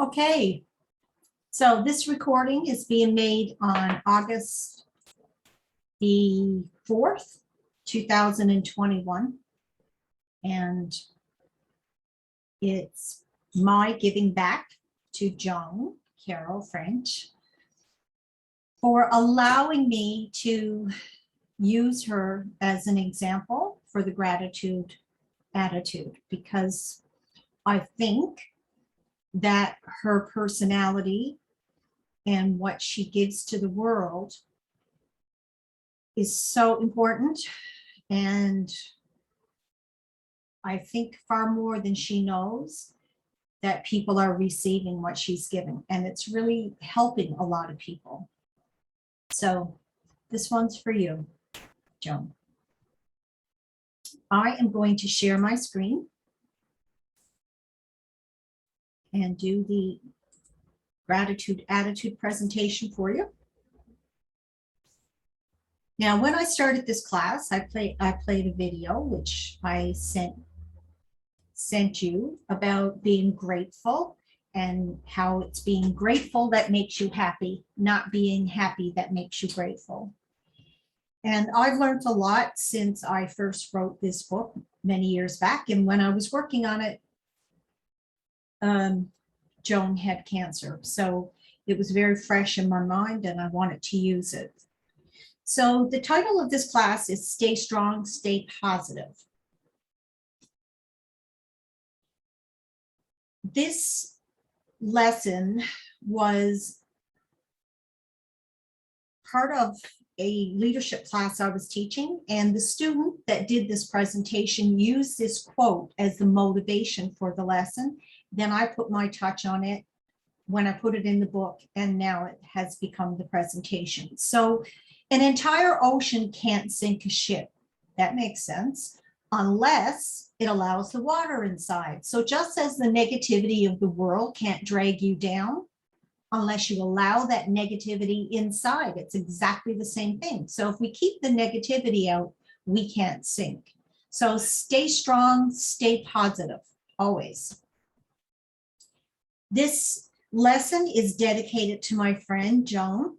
Okay, so this recording is being made on August the 4th, 2021. And it's my giving back to Joan Carroll French for allowing me to use her as an example for the gratitude attitude, because I think that her personality and what she gives to the world is so important, and I think far more than she knows that people are receiving what she's giving, and it's really helping a lot of people. So this one's for you, Joan. I am going to share my screen and do the gratitude attitude presentation for you. Now, when I started this class, I played a video which I sent you about being grateful, and how it's being grateful that makes you happy, not being happy that makes you grateful. And I've learned a lot since I first wrote this book many years back. And when I was working on it, Joan had cancer. So it was very fresh in my mind and I wanted to use it. So the title of this class is Stay Strong, Stay Positive. This lesson was part of a leadership class I was teaching, and the student that did this presentation used this quote as the motivation for the lesson. Then I put my touch on it when I put it in the book, and now it has become the presentation. So an entire ocean can't sink a ship. That makes sense, unless it allows the water inside. So just as the negativity of the world can't drag you down unless you allow that negativity inside, it's exactly the same thing. So if we keep the negativity out, we can't sink. So stay strong, stay positive, always. This lesson is dedicated to my friend, Joan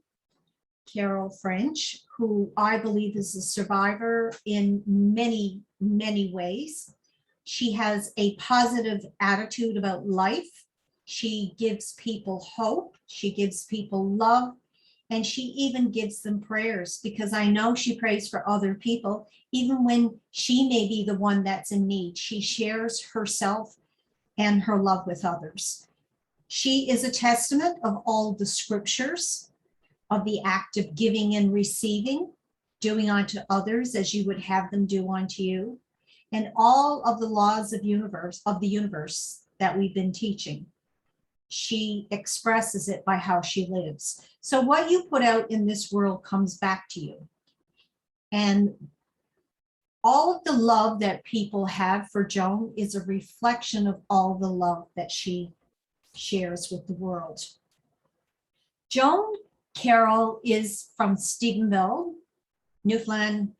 Carroll French, who I believe is a survivor in many, many ways. She has a positive attitude about life. She gives people hope. She gives people love. And she even gives them prayers, because I know she prays for other people, even when she may be the one that's in need. She shares herself and her love with others. She is a testament of all the scriptures of the act of giving and receiving, doing unto others as you would have them do unto you, and all of the laws of the universe that we've been teaching. She expresses it by how she lives. So what you put out in this world comes back to you. And all of the love that people have for Joan is a reflection of all the love that she shares with the world. Joan Carroll is from Stephenville, Newfoundland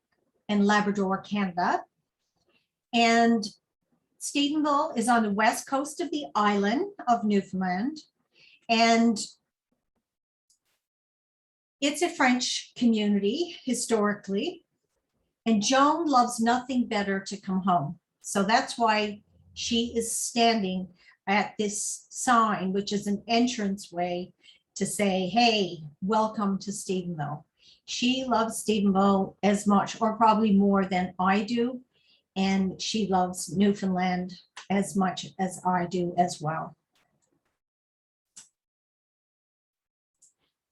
and Labrador, Canada. And Stephenville is on the west coast of the island of Newfoundland. And it's a French community historically. And Joan loves nothing better to come home. So that's why she is standing at this sign, which is an entranceway to say, hey, welcome to Stephenville. She loves Stephenville as much, or probably more than I do. And she loves Newfoundland as much as I do as well.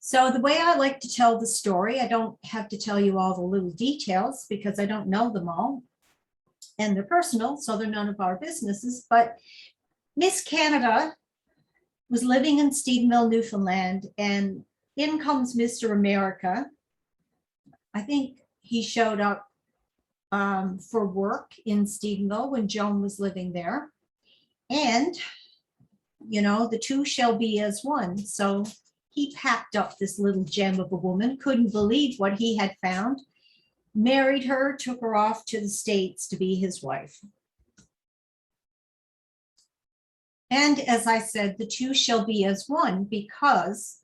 So the way I like to tell the story, I don't have to tell you all the little details because I don't know them all. And they're personal, so they're none of our businesses. But Miss Canada was living in Stephenville, Newfoundland, and in comes Mr. America. I think he showed up for work in Stephenville when Joan was living there. And, you know, the two shall be as one. So he packed up this little gem of a woman, couldn't believe what he had found, married her, took her off to the States to be his wife. And as I said, the two shall be as one, because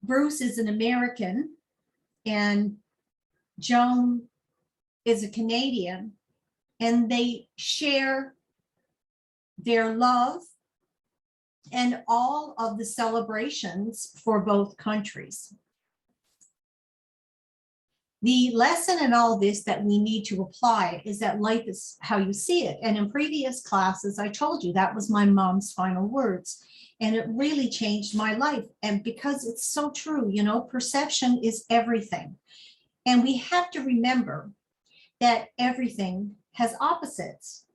Bruce is an American and Joan is a Canadian, and they share their love and all of the celebrations for both countries. The lesson in all this that we need to apply is that life is how you see it. And in previous classes, I told you that was my mom's final words. And it really changed my life. And because it's so true, you know, perception is everything. And we have to remember that everything has opposites.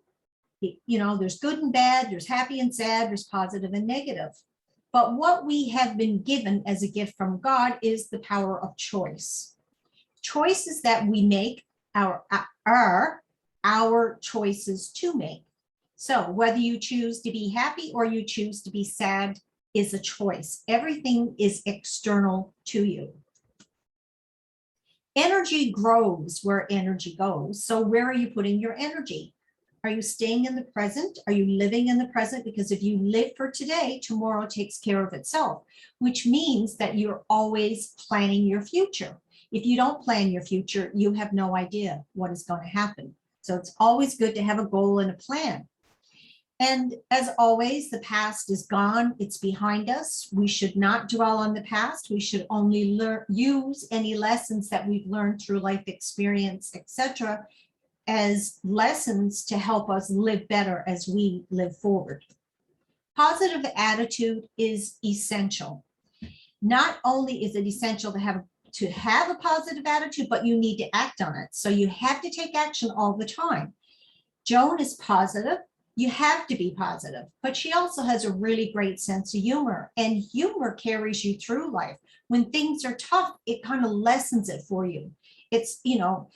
You know, there's good and bad, there's happy and sad, there's positive and negative. But what we have been given as a gift from God is the power of choice. Choices that we make are our choices to make. So whether you choose to be happy or you choose to be sad is a choice. Everything is external to you. Energy grows where energy goes. So where are you putting your energy? Are you staying in the present? Are you living in the present? Because if you live for today, tomorrow takes care of itself, which means that you're always planning your future. If you don't plan your future, you have no idea what is going to happen. So it's always good to have a goal and a plan. And as always, the past is gone. It's behind us. We should not dwell on the past. We should only use any lessons that we've learned through life experience, etc., as lessons to help us live better as we live forward. Positive attitude is essential. Not only is it essential to have a positive attitude, but you need to act on it. So you have to take action all the time. Joan is positive. You have to be positive, but she also has a really great sense of humor, and humor carries you through life. When things are tough, it kind of lessens it for you. It's, you know,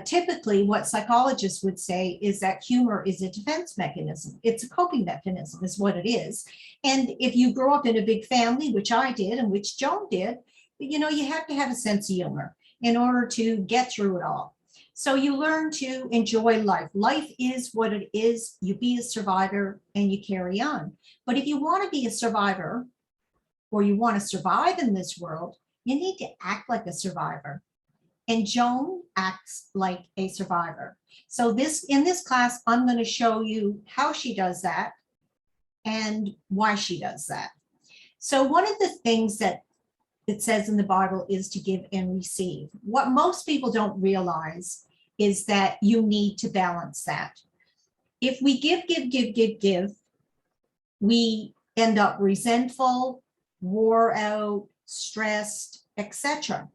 typically what psychologists would say is that humor is a defense mechanism. It's a coping mechanism is what it is. And if you grow up in a big family, which I did and which Joan did, you know, you have to have a sense of humor in order to get through it all. So you learn to enjoy life. Life is what it is. You be a survivor and you carry on. But if you want to be a survivor, or you want to survive in this world, you need to act like a survivor. And Joan acts like a survivor. So in this class, I'm going to show you how she does that and why she does that. So one of the things that it says in the Bible is to give and receive. What most people don't realize is that you need to balance that. If we give, we end up resentful, wore out, stressed, etc.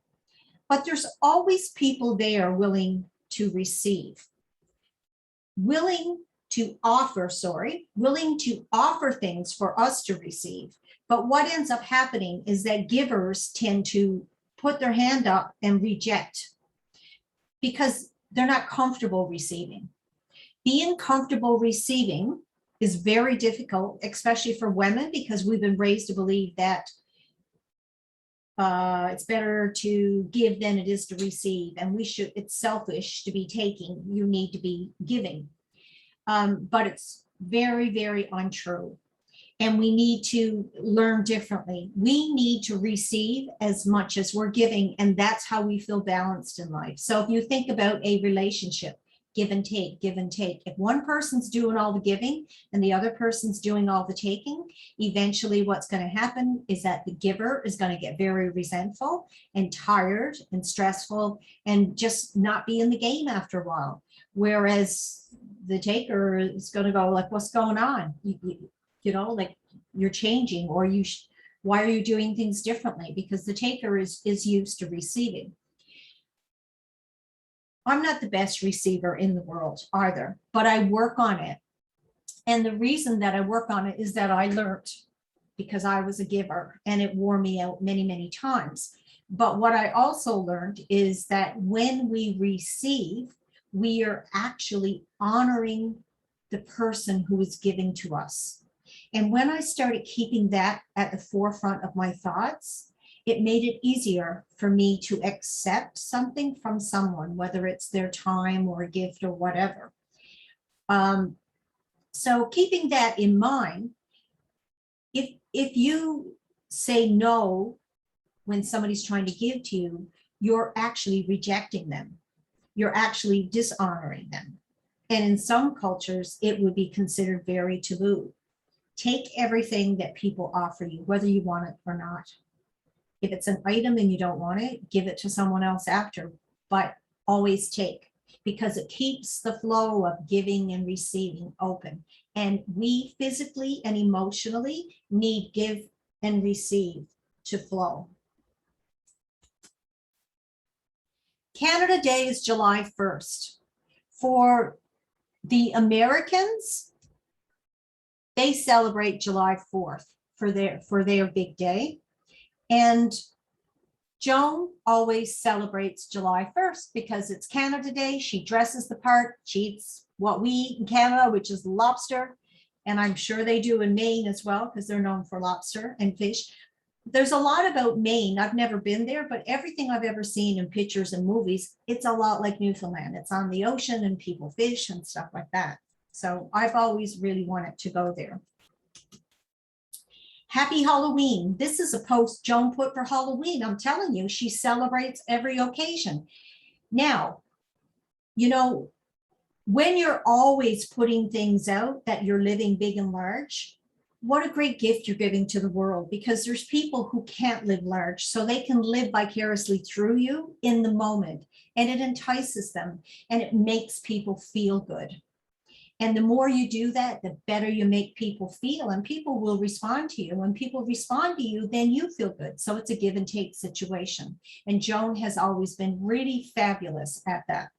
But there's always people there willing to receive, willing to offer things for us to receive. But what ends up happening is that givers tend to put their hand up and reject because they're not comfortable receiving. Being comfortable receiving is very difficult, especially for women, because we've been raised to believe that it's better to give than it is to receive, and it's selfish to be taking. You need to be giving, but it's very, very untrue, and we need to learn differently. We need to receive as much as we're giving, and that's how we feel balanced in life. So if you think about a relationship, give and take, give and take. If one person's doing all the giving and the other person's doing all the taking, eventually what's going to happen is that the giver is going to get very resentful and tired and stressful and just not be in the game after a while. Whereas the taker is going to go like, what's going on? You know, like you're changing, or why are you doing things differently? Because the taker is used to receiving. I'm not the best receiver in the world either, but I work on it. And the reason that I work on it is that I learned because I was a giver and it wore me out many, many times. But what I also learned is that when we receive, we are actually honoring the person who is giving to us. And when I started keeping that at the forefront of my thoughts, it made it easier for me to accept something from someone, whether it's their time or a gift or whatever. So keeping that in mind, if you say no when somebody's trying to give to you, you're actually rejecting them. You're actually dishonoring them. And in some cultures, it would be considered very taboo. Take everything that people offer you, whether you want it or not. If it's an item and you don't want it, give it to someone else after, but always take, because it keeps the flow of giving and receiving open. And we physically and emotionally need give and receive to flow. Canada Day is July 1st. For the Americans, they celebrate July 4th for their big day. And Joan always celebrates July 1st because it's Canada Day. She dresses the part. She eats what we eat in Canada, which is lobster. And I'm sure they do in Maine as well, because they're known for lobster and fish. There's a lot about Maine. I've never been there, but everything I've ever seen in pictures and movies, it's a lot like Newfoundland. It's on the ocean and people fish and stuff like that. So I've always really wanted to go there. Happy Halloween. This is a post Joan put for Halloween. I'm telling you, she celebrates every occasion. Now, you know, when you're always putting things out that you're living big and large, what a great gift you're giving to the world, because there's people who can't live large, so they can live vicariously through you in the moment, and it entices them and it makes people feel good. And the more you do that, the better you make people feel, and people will respond to you. When people respond to you, then you feel good. So it's a give and take situation. And Joan has always been really fabulous at that.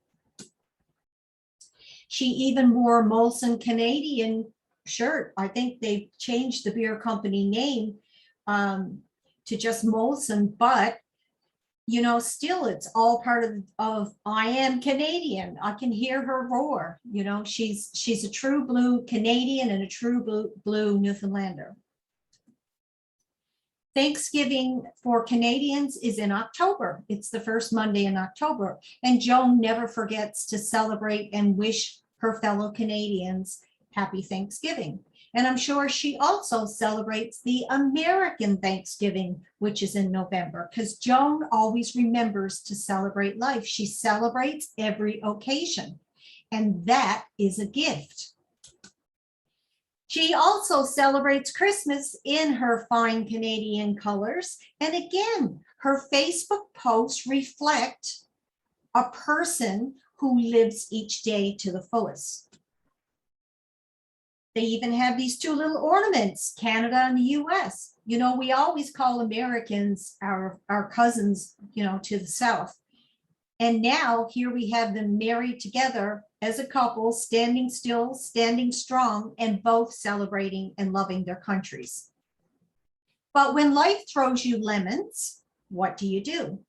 She even wore a Molson Canadian shirt. I think they've changed the beer company name to just Molson, but you know, still it's all part of I am Canadian. I can hear her roar. You know, she's a true blue Canadian and a true blue Newfoundlander. Thanksgiving for Canadians is in October. It's the first Monday in October. And Joan never forgets to celebrate and wish her fellow Canadians happy Thanksgiving. And I'm sure she also celebrates the American Thanksgiving, which is in November, because Joan always remembers to celebrate life. She celebrates every occasion, and that is a gift. She also celebrates Christmas in her fine Canadian colors. And again, her Facebook posts reflect a person who lives each day to the fullest. They even have these two little ornaments, Canada and the US. You know, we always call Americans our cousins, you know, to the south. And now here we have them married together as a couple, standing still, standing strong, and both celebrating and loving their countries. But when life throws you lemons, what do?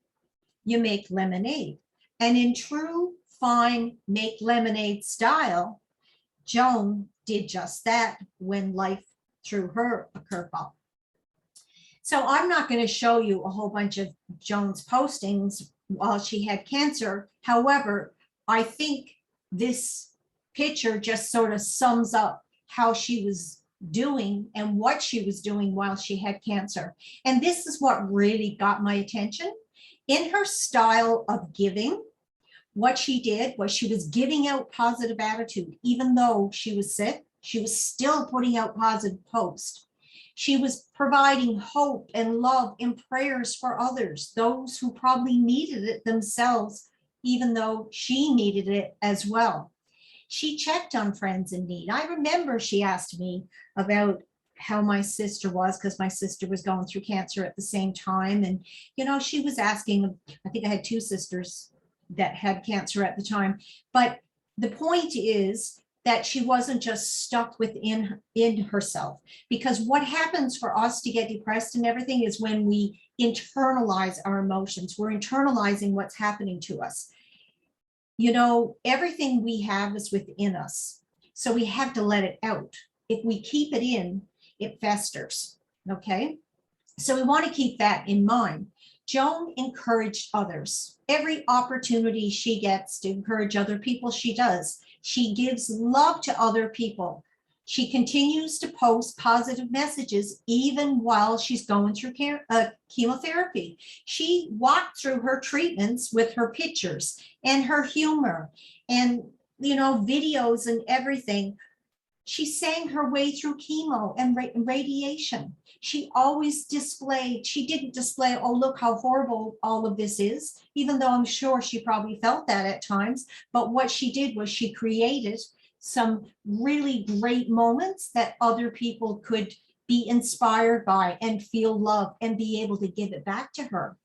You make lemonade. And in true fine make lemonade style, Joan did just that when life threw her a curveball. So I'm not going to show you a whole bunch of Joan's postings while she had cancer. However, I think this picture just sort of sums up how she was doing and what she was doing while she had cancer. And this is what really got my attention. In her style of giving, what she did was she was giving out positive attitude. Even though she was sick, she was still putting out positive posts. She was providing hope and love and prayers for others, those who probably needed it themselves, even though she needed it as well. She checked on friends in need. I remember she asked me about how my sister was, because my sister was going through cancer at the same time. And, you know, she was asking, I think I had two sisters that had cancer at the time. But the point is that she wasn't just stuck within herself, because what happens for us to get depressed and everything is when we internalize our emotions. We're internalizing what's happening to us. You know, everything we have is within us, so we have to let it out. If we keep it in, it festers. Okay, so we want to keep that in mind. Joan encouraged others. Every opportunity she gets to encourage other people, she does. She gives love to other people. She continues to post positive messages even while she's going through chemotherapy. She walked through her treatments with her pictures and her humor and, videos and everything. She sang her way through chemo and radiation. She always she didn't display, oh, look how horrible all of this is, even though I'm sure she probably felt that at times. But what she did was she created some really great moments that other people could be inspired by and feel love and be able to give it back to her.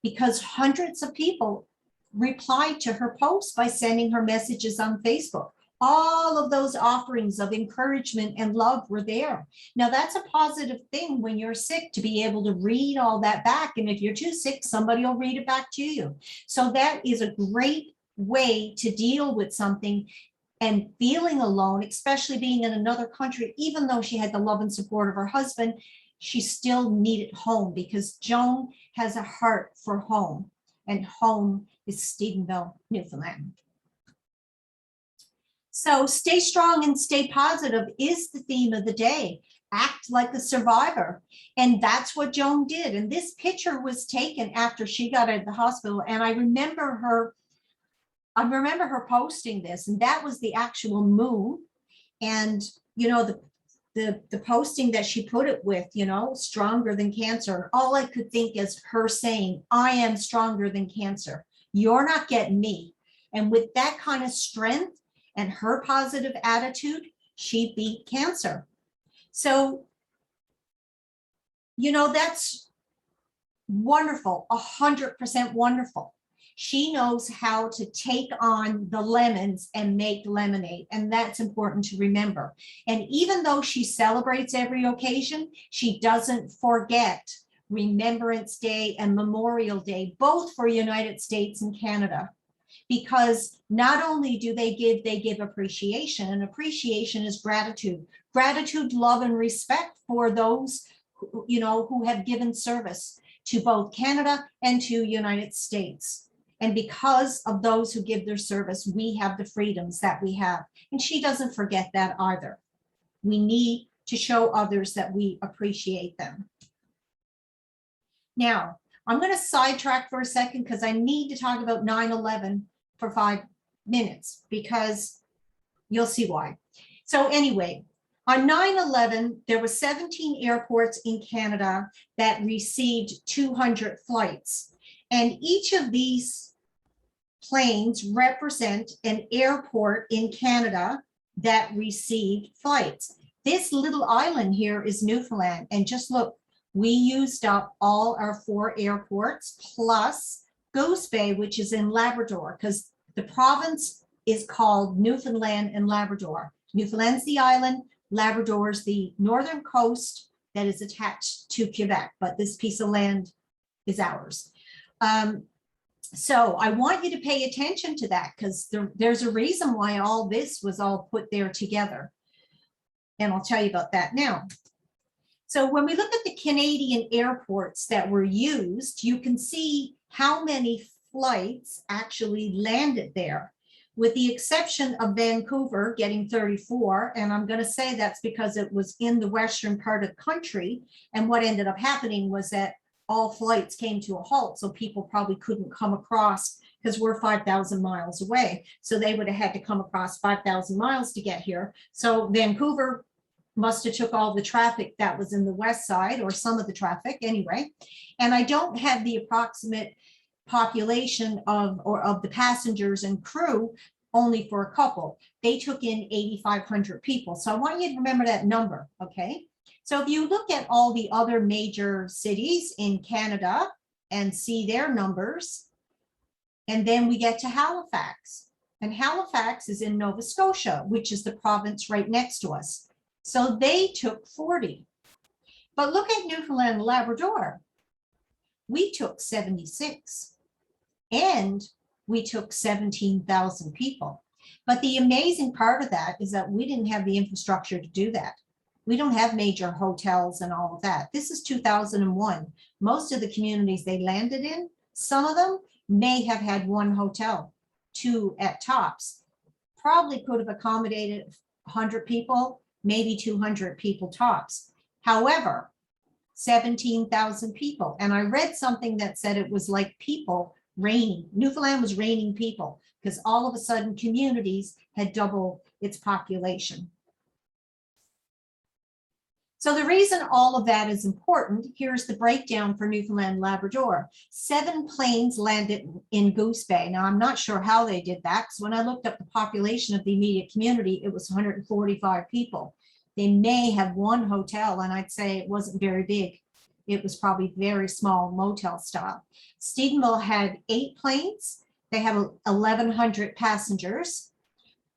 Because hundreds of people replied to her posts by sending her messages on Facebook. All of those offerings of encouragement and love were there. Now, that's a positive thing when you're sick, to be able to read all that back. And if you're too sick, somebody will read it back to you. So that is a great way to deal with something and feeling alone, especially being in another country. Even though she had the love and support of her husband, she still needed home, because Joan has a heart for home, and home is Stephenville, Newfoundland. So stay strong and stay positive is the theme of the day. Act like a survivor. And that's what Joan did. And this picture was taken after she got out of the hospital. And I remember her posting this, and that was the actual moon. And, the posting that she put it with, stronger than cancer. All I could think is her saying, I am stronger than cancer. You're not getting me. And with that kind of strength and her positive attitude, she beat cancer. So, that's wonderful, 100% wonderful. She knows how to take on the lemons and make lemonade, and that's important to remember. And even though she celebrates every occasion, she doesn't forget Remembrance Day and Memorial Day, both for United States and Canada. Because not only do they give appreciation, and appreciation is gratitude. Gratitude, love, and respect for those who have given service to both Canada and to United States. And because of those who give their service, we have the freedoms that we have. And she doesn't forget that either. We need to show others that we appreciate them. Now, I'm going to sidetrack for a second because I need to talk about 9/11 for 5 minutes, because you'll see why. So anyway, on 9/11, there were 17 airports in Canada that received 200 flights. And each of these planes represent an airport in Canada that received flights. This little island here is Newfoundland. And just look, we used up all our 4 airports plus Goose Bay, which is in Labrador, because the province is called Newfoundland and Labrador. Newfoundland's the island, Labrador's the northern coast that is attached to Quebec, but this piece of land is ours. So I want you to pay attention to that, because there's a reason why all this was all put there together. And I'll tell you about that now. So when we look at the Canadian airports that were used, you can see how many flights actually landed there, with the exception of Vancouver getting 34. And I'm going to say that's because it was in the western part of the country. And what ended up happening was that all flights came to a halt. So people probably couldn't come across, because we're 5,000 miles away. So they would have had to come across 5,000 miles to get here. So Vancouver must have took all the traffic that was in the west side, or some of the traffic anyway. And I don't have the approximate population of the passengers and crew, only for a couple. They took in 8,500 people. So I want you to remember that number, okay? So if you look at all the other major cities in Canada and see their numbers, and then we get to Halifax. And Halifax is in Nova Scotia, which is the province right next to us. So they took 40. But look at Newfoundland and Labrador. We took 76. And we took 17,000 people. But the amazing part of that is that we didn't have the infrastructure to do that. We don't have major hotels and all of that. This is 2001. Most of the communities they landed in, some of them may have had 1 hotel, 2 at tops. Probably could have accommodated 100 people, maybe 200 people tops. However, 17,000 people. And I read something that said it was like people raining. Newfoundland was raining people because all of a sudden communities had double its population. So the reason all of that is important, here's the breakdown for Newfoundland and Labrador. 7 planes landed in Goose Bay. Now, I'm not sure how they did that, because when I looked up the population of the immediate community, it was 145 people. They may have 1 hotel, and I'd say it wasn't very big. It was probably very small motel style. Stephenville had 8 planes. They have 1,100 passengers,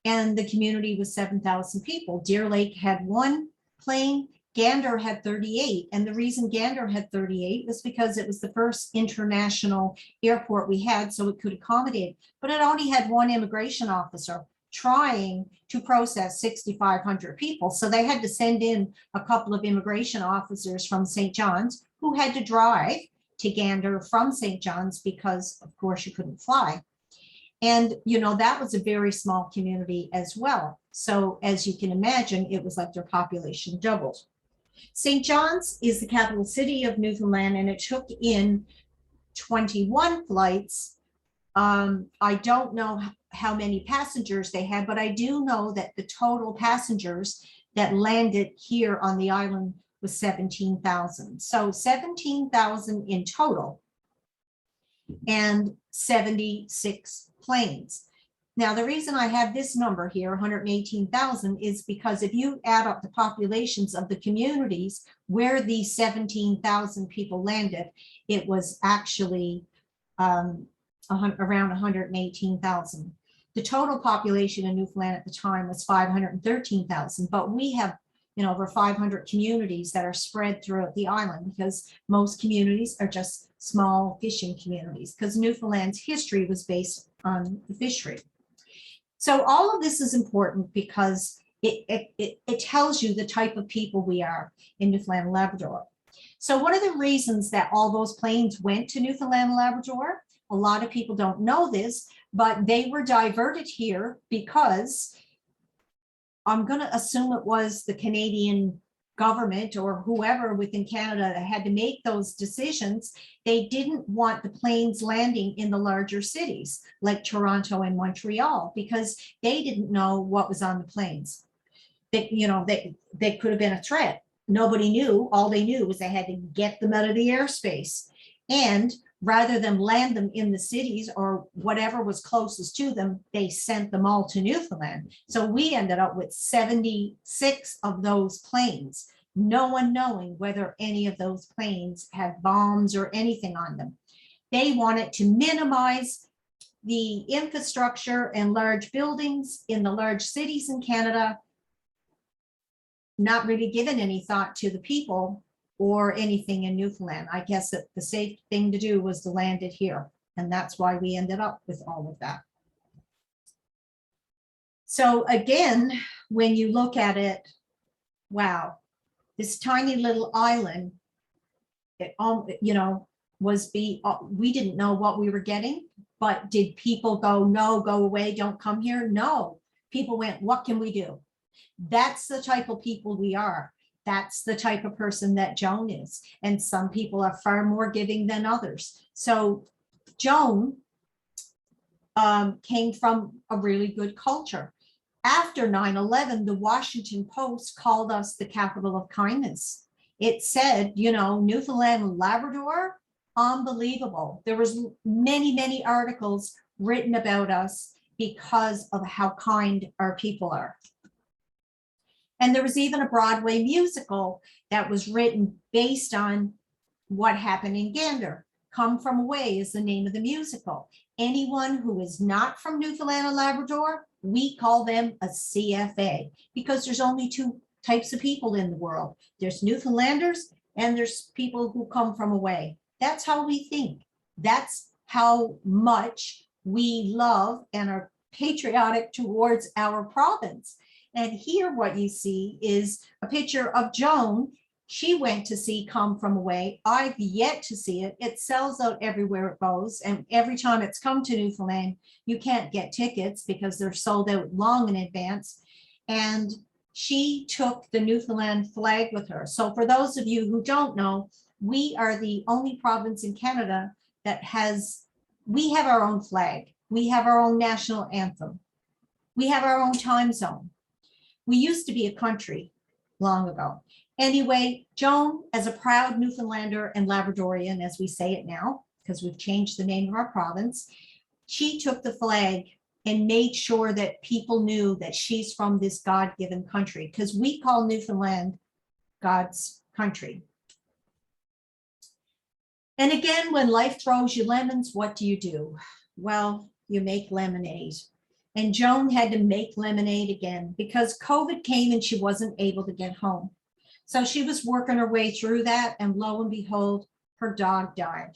and the community was 7,000 people. Deer Lake had 1 plane. Gander had 38, and the reason Gander had 38 was because it was the first international airport we had, so it could accommodate, but it only had 1 immigration officer trying to process 6,500 people. So they had to send in a couple of immigration officers from St. John's who had to drive to Gander from St. John's because, of course, you couldn't fly. And, you know, that was a very small community as well. So as you can imagine, it was like their population doubled. St. John's is the capital city of Newfoundland, and it took in 21 flights. I don't know how many passengers they had, but I do know that the total passengers that landed here on the island was 17,000. So 17,000 in total and 76 planes. Now, the reason I have this number here, 118,000, is because if you add up the populations of the communities where these 17,000 people landed, it was actually around 118,000. The total population in Newfoundland at the time was 513,000, but we have, you know, over 500 communities that are spread throughout the island, because most communities are just small fishing communities, because Newfoundland's history was based on the fishery. So all of this is important because it tells you the type of people we are in Newfoundland and Labrador. So one of the reasons that all those planes went to Newfoundland and Labrador, a lot of people don't know this, but they were diverted here because I'm going to assume it was the Canadian government or whoever within Canada that had to make those decisions. They didn't want the planes landing in the larger cities like Toronto and Montreal because they didn't know what was on the planes. They, you know, they could have been a threat. Nobody knew. All they knew was they had to get them out of the airspace. And rather than land them in the cities or whatever was closest to them, they sent them all to Newfoundland. So we ended up with 76 of those planes, no one knowing whether any of those planes had bombs or anything on them. They wanted to minimize the infrastructure and large buildings in the large cities in Canada, not really given any thought to the people or anything in Newfoundland. I guess that the safe thing to do was to land it here. And that's why we ended up with all of that. So again, when you look at it, wow, this tiny little island, it, you know, we didn't know what we were getting, but did people go, no, go away, don't come here? No, people went, what can we do? That's the type of people we are. That's the type of person that Joan is. And some people are far more giving than others. So Joan came from a really good culture. After 9/11, the Washington Post called us the capital of kindness. It said, you know, Newfoundland and Labrador, unbelievable. There was many, many articles written about us because of how kind our people are. And there was even a Broadway musical that was written based on what happened in Gander. Come From Away is the name of the musical. Anyone who is not from Newfoundland and Labrador, we call them a CFA because there's only 2 types of people in the world. There's Newfoundlanders and there's people who come from away. That's how we think. That's how much we love and are patriotic towards our province. And here what you see is a picture of Joan. She went to see Come From Away. I've yet to see it. It sells out everywhere it goes. And every time it's come to Newfoundland, you can't get tickets because they're sold out long in advance. And she took the Newfoundland flag with her. So for those of you who don't know, we are the only province in Canada that we have our own flag. We have our own national anthem. We have our own time zone. We used to be a country long ago. Anyway, Joan, as a proud Newfoundlander and Labradorian, as we say it now, because we've changed the name of our province, she took the flag and made sure that people knew that she's from this God-given country, because we call Newfoundland God's country. And again, when life throws you lemons, what do? Well, you make lemonade. And Joan had to make lemonade again because COVID came and she wasn't able to get home. So she was working her way through that, and lo and behold, her dog died.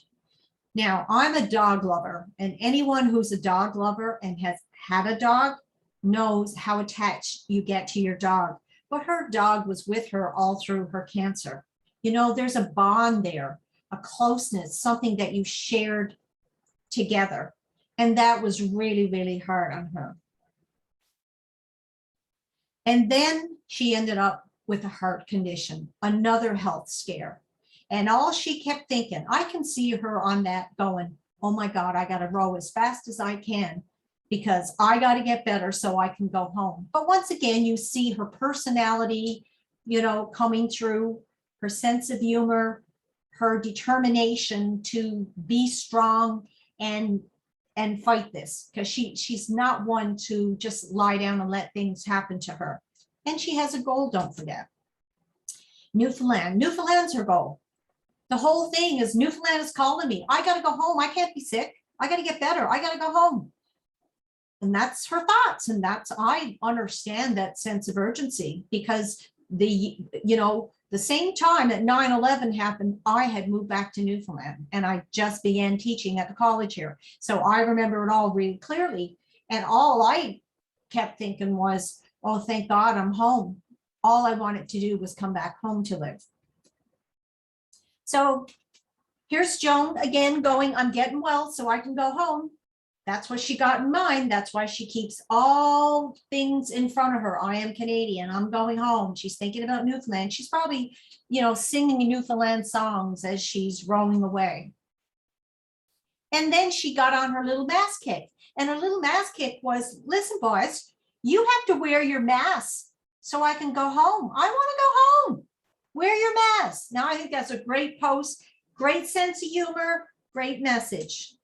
Now, I'm a dog lover, and anyone who's a dog lover and has had a dog knows how attached you get to your dog. But her dog was with her all through her cancer. You know, there's a bond there, a closeness, something that you shared together. And that was really, really hard on her. And then she ended up with a heart condition, another health scare. And all she kept thinking, I can see her on that going, oh my God, I got to row as fast as I can because I got to get better so I can go home. But once again, you see her personality, you know, coming through, her sense of humor, her determination to be strong and fight this, because she's not one to just lie down and let things happen to her. And she has a goal, don't forget. Newfoundland's her goal. The whole thing is Newfoundland is calling me. I got to go home. I can't be sick. I got to get better. I got to go home. And that's her thoughts. And I understand that sense of urgency because the same time that 9/11 happened, I had moved back to Newfoundland and I just began teaching at the college here. So I remember it all really clearly. And all I kept thinking was, oh, thank God I'm home. All I wanted to do was come back home to live. So here's Joan again going, I'm getting well so I can go home. That's what she got in mind. That's why she keeps all things in front of her. I am Canadian. I'm going home. She's thinking about Newfoundland. She's probably, singing Newfoundland songs as she's rowing away. And then she got on her little mask kick. And her little mask kick was, listen, boys, you have to wear your mask so I can go home. I want to go home. Wear your mask. Now, I think that's a great post, great sense of humor, great message.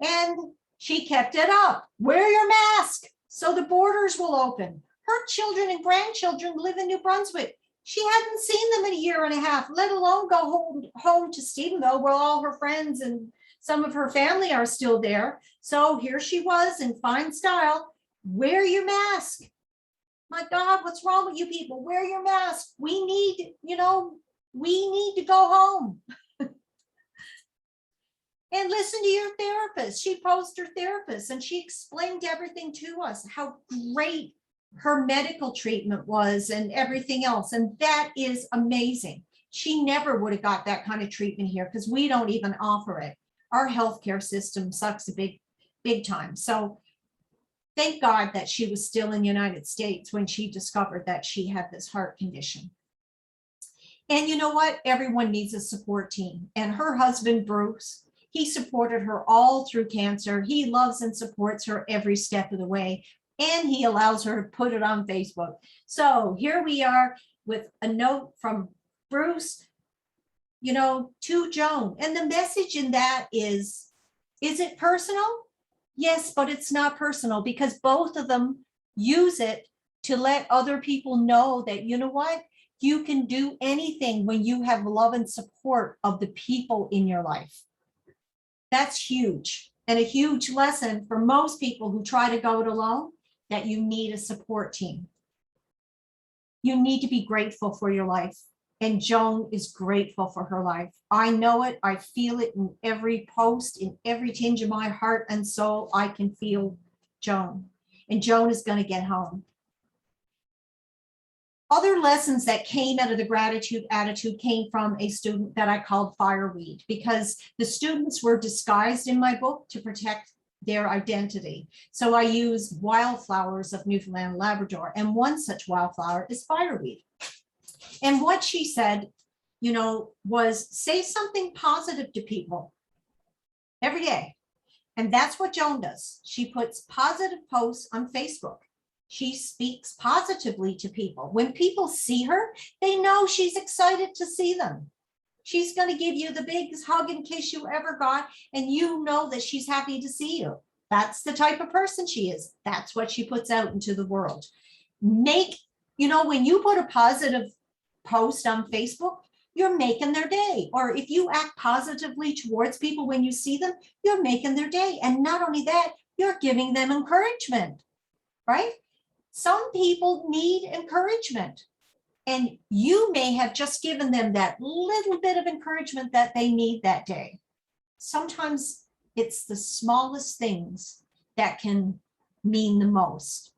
And she kept it up. Wear your mask so the borders will open. Her children and grandchildren live in New Brunswick. She hadn't seen them in a year and a half, let alone go home to Stephenville where all her friends and some of her family are still there. So here she was in fine style. Wear your mask. My God, what's wrong with you people? Wear your mask. We need to go home. And listen to your therapist. She posed her therapist and she explained everything to us, how great her medical treatment was and everything else. And that is amazing. She never would have got that kind of treatment here because we don't even offer it. Our healthcare system sucks a big time. So thank God that she was still in the United States when she discovered that she had this heart condition. And you know what? Everyone needs a support team. And her husband, Bruce, he supported her all through cancer. He loves and supports her every step of the way. And he allows her to put it on Facebook. So here we are with a note from Bruce, to Joan. And the message in that is it personal? Yes, but it's not personal because both of them use it to let other people know that, you know what? You can do anything when you have love and support of the people in your life. That's huge and a huge lesson for most people who try to go it alone, that you need a support team. You need to be grateful for your life. And Joan is grateful for her life. I know it. I feel it in every post, in every tinge of my heart and soul. I can feel Joan. And Joan is going to get home. Other lessons that came out of the gratitude attitude came from a student that I called Fireweed, because the students were disguised in my book to protect their identity. So I use wildflowers of Newfoundland and Labrador, and one such wildflower is fireweed. And what she said, you know, was say something positive to people every day. And that's what Joan does. She puts positive posts on Facebook. She speaks positively to people. When people see her, they know she's excited to see them. She's going to give you the biggest hug and kiss you ever got, and you know that she's happy to see you. That's the type of person she is. That's what she puts out into the world. Make, you know, when you put a positive post on Facebook, you're making their day. Or if you act positively towards people when you see them, you're making their day. And not only that, you're giving them encouragement, right? Some people need encouragement. And you may have just given them that little bit of encouragement that they need that day. Sometimes it's the smallest things that can mean the most.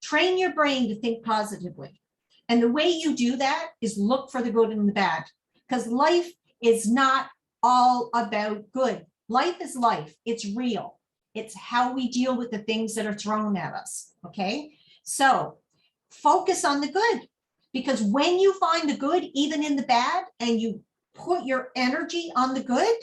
Train your brain to think positively. And the way you do that is look for the good and the bad, because life is not all about good. Life is life. It's real. It's how we deal with the things that are thrown at us. Okay. So focus on the good. Because when you find the good, even in the bad, and you put your energy on the good,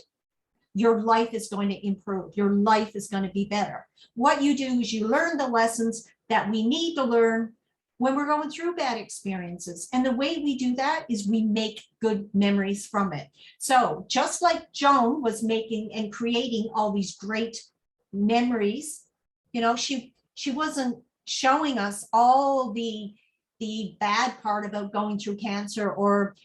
your life is going to improve. Your life is going to be better. What you do is you learn the lessons that we need to learn when we're going through bad experiences. And the way we do that is we make good memories from it. So just like Joan was making and creating all these great memories, you know, she wasn't showing us all the bad part about going through cancer or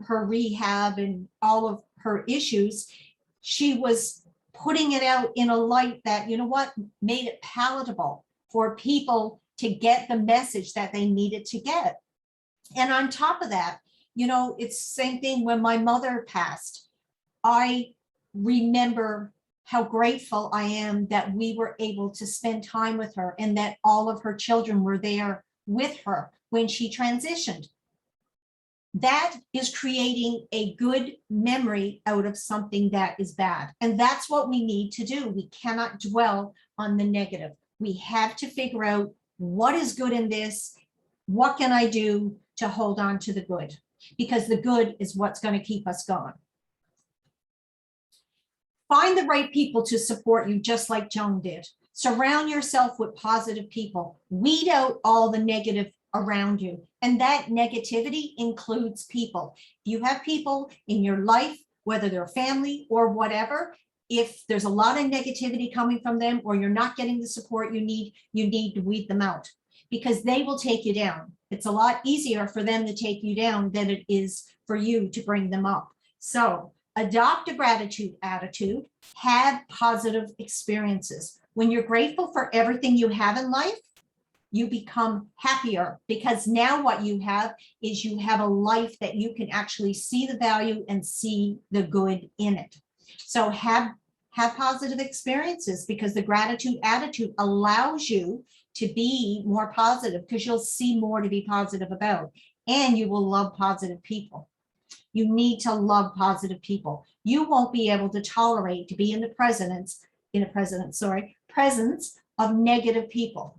her rehab and all of her issues. She was putting it out in a light that, you know what, made it palatable for people to get the message that they needed to get. And on top of that, you know, it's the same thing when my mother passed. I remember how grateful I am that we were able to spend time with her and that all of her children were there with her when she transitioned. That is creating a good memory out of something that is bad. And that's what we need to do. We cannot dwell on the negative. We have to figure out what is good in this. What can I do to hold on to the good? Because the good is what's going to keep us going. Find the right people to support you, just like Joan did. Surround yourself with positive people. Weed out all the negative around you. And that negativity includes people. If you have people in your life, whether they're family or whatever, if there's a lot of negativity coming from them or you're not getting the support you need to weed them out, because they will take you down. It's a lot easier for them to take you down than it is for you to bring them up. So adopt a gratitude attitude, have positive experiences. When you're grateful for everything you have in life, you become happier, because now what you have is you have a life that you can actually see the value and see the good in it. So have positive experiences, because the gratitude attitude allows you to be more positive, because you'll see more to be positive about, and you will love positive people. You need to love positive people. You won't be able to tolerate to be in the presence of negative people.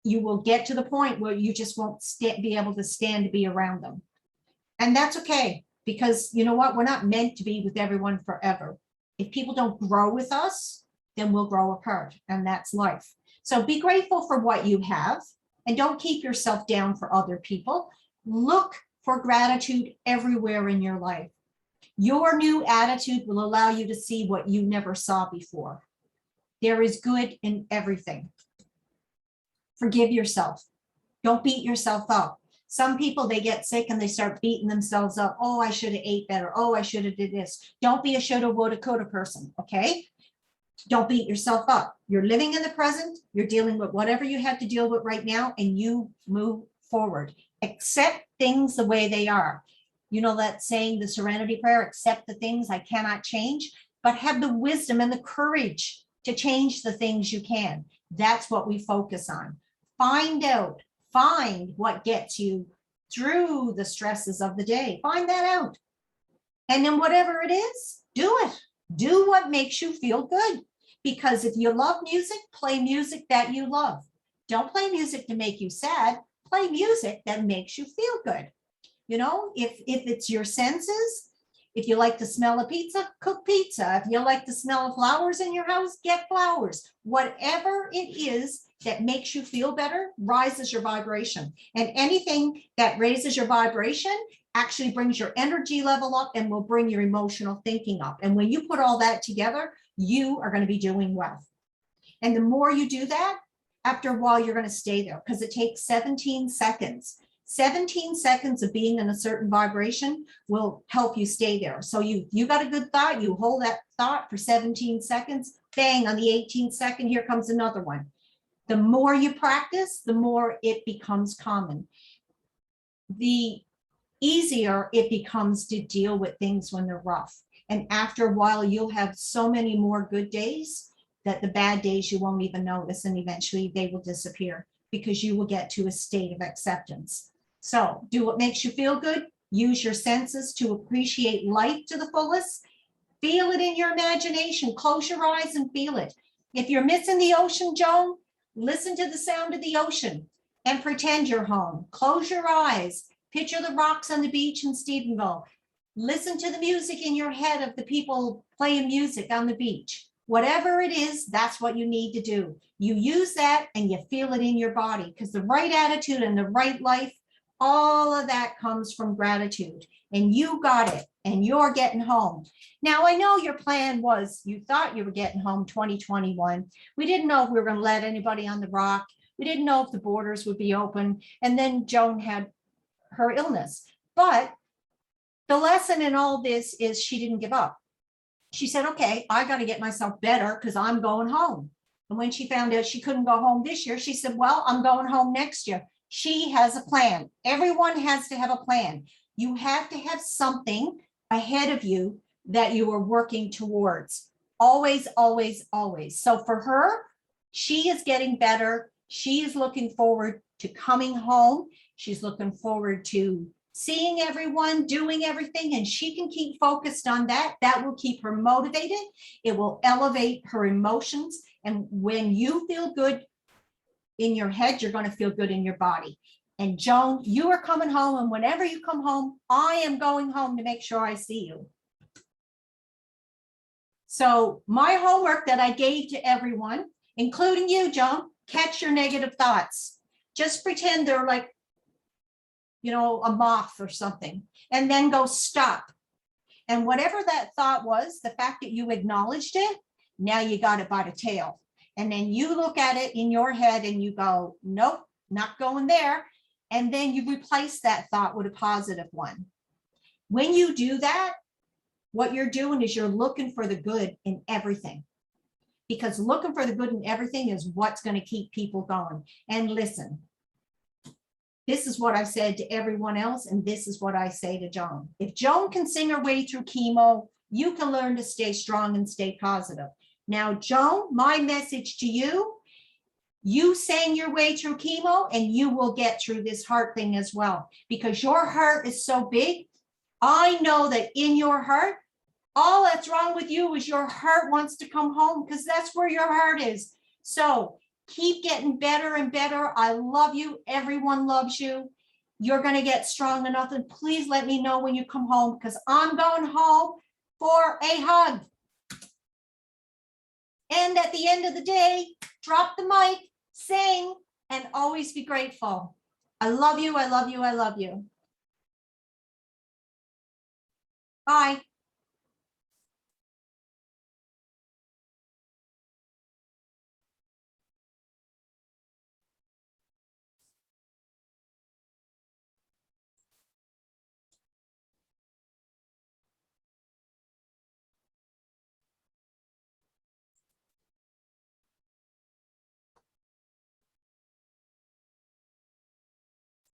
You will get to the point where you just won't be able to stand to be around them. And that's okay, because you know what? We're not meant to be with everyone forever. If people don't grow with us, then we'll grow apart, and that's life. So be grateful for what you have, and don't keep yourself down for other people. Look for gratitude everywhere in your life. Your new attitude will allow you to see what you never saw before. There is good in everything. Forgive yourself. Don't beat yourself up. Some people, they get sick and they start beating themselves up. Oh, I should have ate better. Oh, I should have did this. Don't be a shoulda, woulda, coulda person, okay? Don't beat yourself up. You're living in the present. You're dealing with whatever you have to deal with right now, and you move forward. Accept things the way they are. You know that saying, the serenity prayer, accept the things I cannot change, but have the wisdom and the courage to change the things you can. That's what we focus on. Find what gets you through the stresses of the day. Find that out. And then whatever it is, do it. Do what makes you feel good. Because if you love music, play music that you love. Don't play music to make you sad. Play music that makes you feel good. You know, if it's your senses, if you like the smell of pizza, cook pizza. If you like the smell of flowers in your house, get flowers. Whatever it is that makes you feel better rises your vibration. And anything that raises your vibration actually brings your energy level up and will bring your emotional thinking up. And when you put all that together, you are going to be doing well. And the more you do that, after a while, you're going to stay there because it takes 17 seconds. 17 seconds of being in a certain vibration will help you stay there. So you got a good thought, you hold that thought for 17 seconds, bang, on the 18th second, here comes another one. The more you practice, the more it becomes common. The easier it becomes to deal with things when they're rough. And after a while, you'll have so many more good days that the bad days you won't even notice, and eventually they will disappear because you will get to a state of acceptance. So do what makes you feel good. Use your senses to appreciate life to the fullest. Feel it in your imagination. Close your eyes and feel it. If you're missing the ocean, Joan, listen to the sound of the ocean and pretend you're home. Close your eyes. Picture the rocks on the beach in Stephenville. Listen to the music in your head of the people playing music on the beach. Whatever it is, that's what you need to do. You use that and you feel it in your body because the right attitude and the right life, all of that comes from gratitude. And you got it and you're getting home. Now, I know your plan was you thought you were getting home 2021. We didn't know if we were going to let anybody on the rock. We didn't know if the borders would be open. And then Joan had her illness. But the lesson in all this is she didn't give up. She said, okay, I got to get myself better because I'm going home. And when she found out she couldn't go home this year, she said, well, I'm going home next year. She has a plan. Everyone has to have a plan. You have to have something ahead of you that you are working towards. Always, always, always. So for her, she is getting better. She is looking forward to coming home. She's looking forward to seeing everyone, doing everything, and she can keep focused on that. That will keep her motivated. It will elevate her emotions. And when you feel good in your head, you're going to feel good in your body. And Joan, you are coming home. And whenever you come home, I am going home to make sure I see you. So my homework that I gave to everyone, including you, Joan, catch your negative thoughts. Just pretend they're like, you know, a moth or something, and then go stop. And whatever that thought was, the fact that you acknowledged it, now you got it by the tail. And then you look at it in your head and you go, nope, not going there. And then you replace that thought with a positive one. When you do that, what you're doing is you're looking for the good in everything. Because looking for the good in everything is what's going to keep people going. And listen, this is what I said to everyone else, and this is what I say to Joan. If Joan can sing her way through chemo, you can learn to stay strong and stay positive. Now, Joan, my message to you, you sang your way through chemo and you will get through this heart thing as well, because your heart is so big. I know that in your heart, all that's wrong with you is your heart wants to come home because that's where your heart is. So keep getting better and better. I love you. Everyone loves you. You're going to get strong enough. And please let me know when you come home because I'm going home for a hug. And at the end of the day, drop the mic, sing, and always be grateful. I love you. I love you. I love you. Bye.